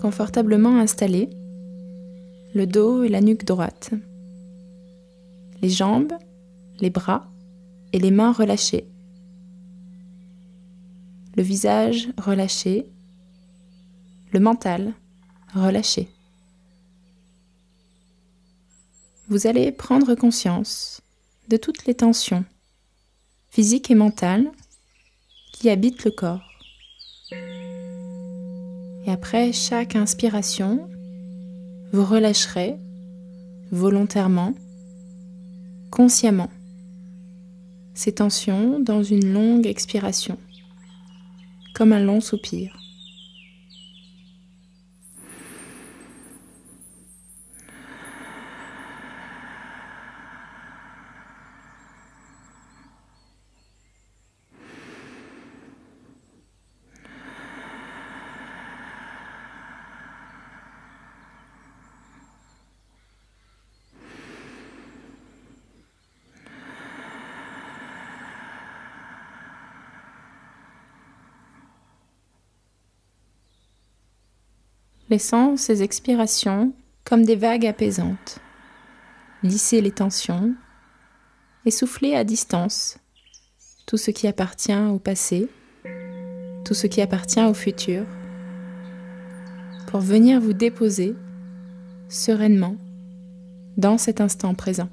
confortablement installé, le dos et la nuque droite, les jambes, les bras et les mains relâchés, le visage relâché, le mental relâché. Vous allez prendre conscience de toutes les tensions physiques et mentales qui habitent le corps. Et après chaque inspiration, vous relâcherez volontairement, consciemment, ces tensions dans une longue expiration, comme un long soupir. Laissant ces expirations comme des vagues apaisantes. Lissez les tensions et soufflez à distance tout ce qui appartient au passé, tout ce qui appartient au futur, pour venir vous déposer sereinement dans cet instant présent.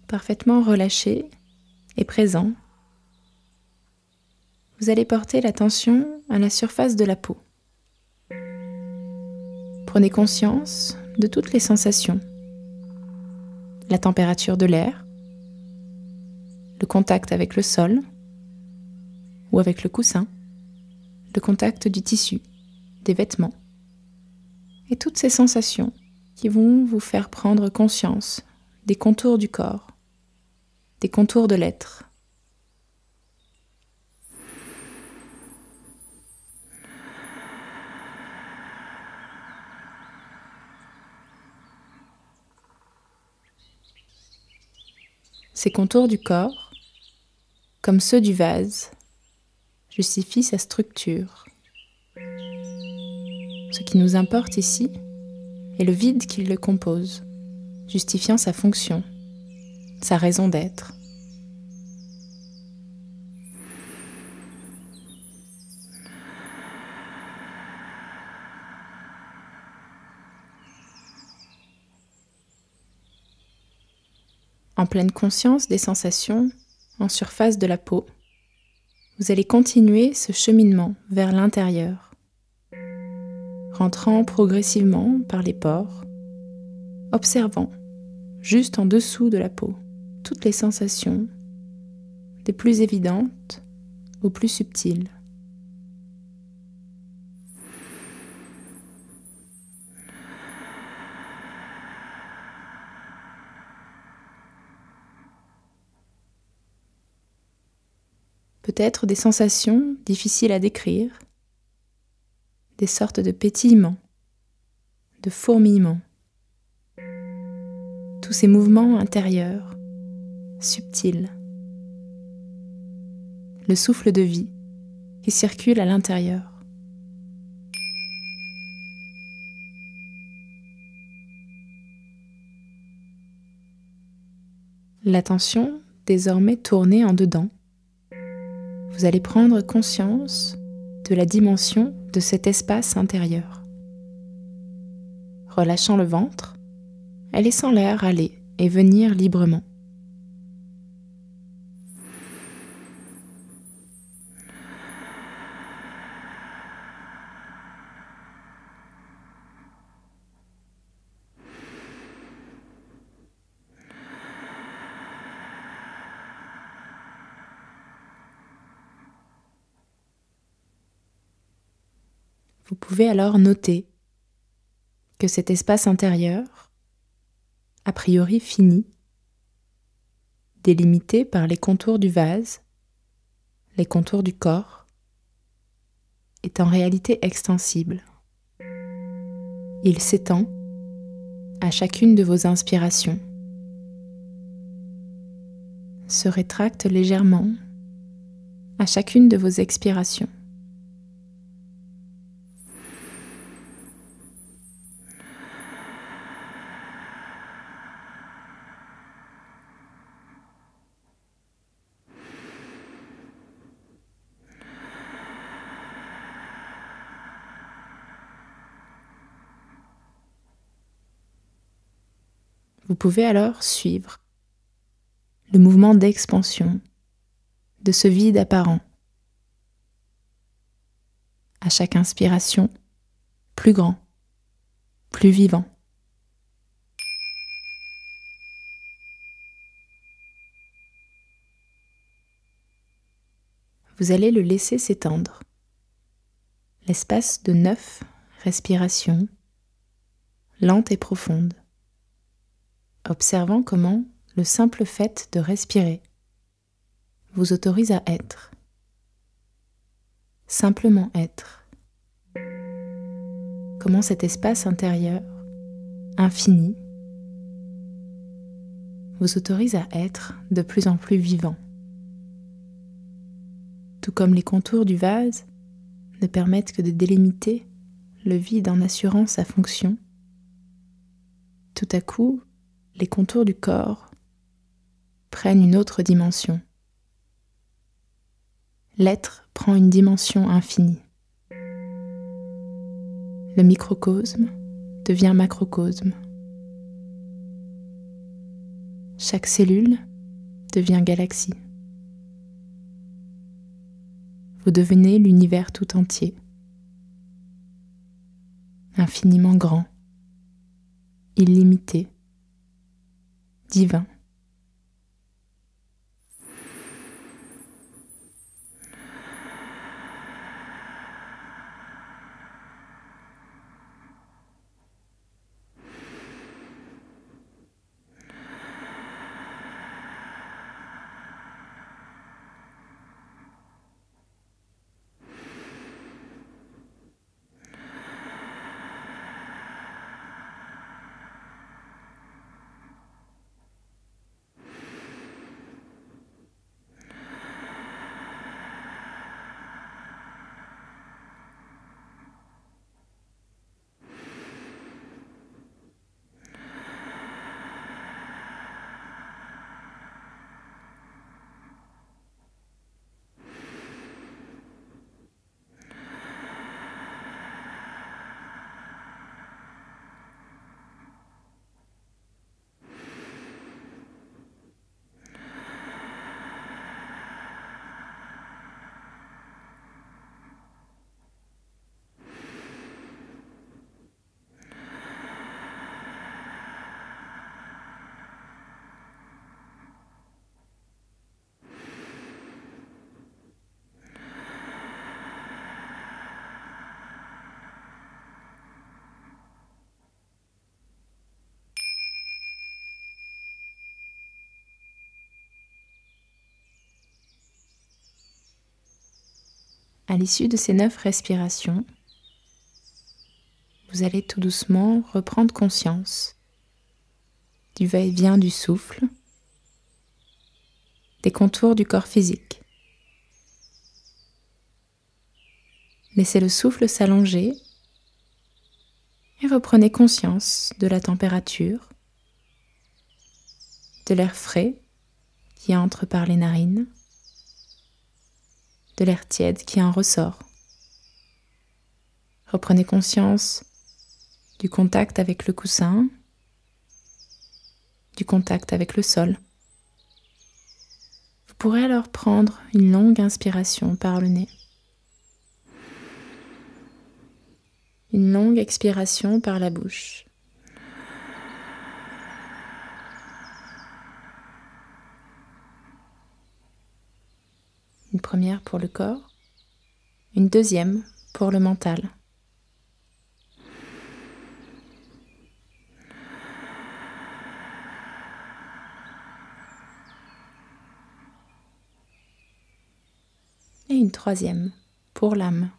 Parfaitement relâché et présent, vous allez porter l'attention à la surface de la peau. Prenez conscience de toutes les sensations. La température de l'air, le contact avec le sol ou avec le coussin, le contact du tissu, des vêtements, et toutes ces sensations qui vont vous faire prendre conscience des contours du corps, des contours de l'être. Ces contours du corps, comme ceux du vase, justifient sa structure. Ce qui nous importe ici est le vide qui le compose, justifiant sa fonction, sa raison d'être. En pleine conscience des sensations en surface de la peau, vous allez continuer ce cheminement vers l'intérieur, rentrant progressivement par les pores, observant juste en dessous de la peau toutes les sensations, des plus évidentes aux plus subtiles. Peut-être des sensations difficiles à décrire, des sortes de pétillements, de fourmillements. Tous ces mouvements intérieurs, subtils. Le souffle de vie qui circule à l'intérieur. L'attention désormais tournée en dedans. Vous allez prendre conscience de la dimension de cet espace intérieur. Relâchant le ventre et laissant l'air aller et venir librement. Vous pouvez alors noter que cet espace intérieur, a priori fini, délimité par les contours du vase, les contours du corps, est en réalité extensible. Il s'étend à chacune de vos inspirations. se rétracte légèrement à chacune de vos expirations. Vous pouvez alors suivre le mouvement d'expansion de ce vide apparent. À chaque inspiration, plus grand, plus vivant. Vous allez le laisser s'étendre. L'espace de 9 respirations, lentes et profondes, observant comment le simple fait de respirer vous autorise à être. Simplement être. Comment cet espace intérieur, infini, vous autorise à être de plus en plus vivant. Tout comme les contours du vase ne permettent que de délimiter le vide en assurant sa fonction, tout à coup, les contours du corps prennent une autre dimension. L'être prend une dimension infinie. Le microcosme devient macrocosme. Chaque cellule devient galaxie. Vous devenez l'univers tout entier, infiniment grand, illimité, divin. À l'issue de ces 9 respirations, vous allez tout doucement reprendre conscience du va-et-vient du souffle, des contours du corps physique. Laissez le souffle s'allonger et reprenez conscience de la température, de l'air frais qui entre par les narines, de l'air tiède qui en ressort. Reprenez conscience du contact avec le coussin, du contact avec le sol. Vous pourrez alors prendre une longue inspiration par le nez. Une longue expiration par la bouche. Une première pour le corps, une deuxième pour le mental. Et une troisième pour l'âme.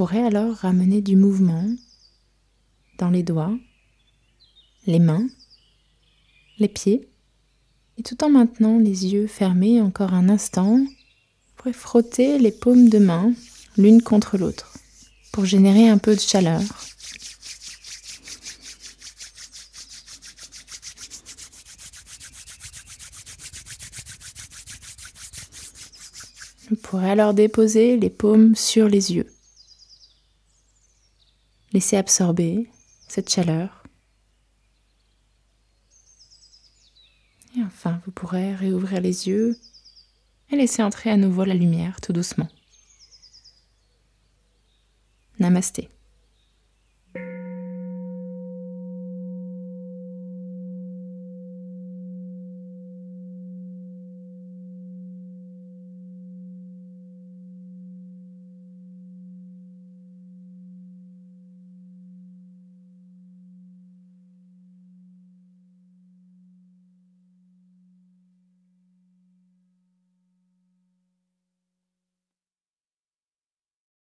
pourrez alors ramener du mouvement dans les doigts, les mains, les pieds. Et tout en maintenant les yeux fermés encore un instant, vous pourrez frotter les paumes de main l'une contre l'autre pour générer un peu de chaleur. Vous pourrez alors déposer les paumes sur les yeux. Laissez absorber cette chaleur. Et enfin, vous pourrez réouvrir les yeux et laisser entrer à nouveau la lumière tout doucement. Namasté.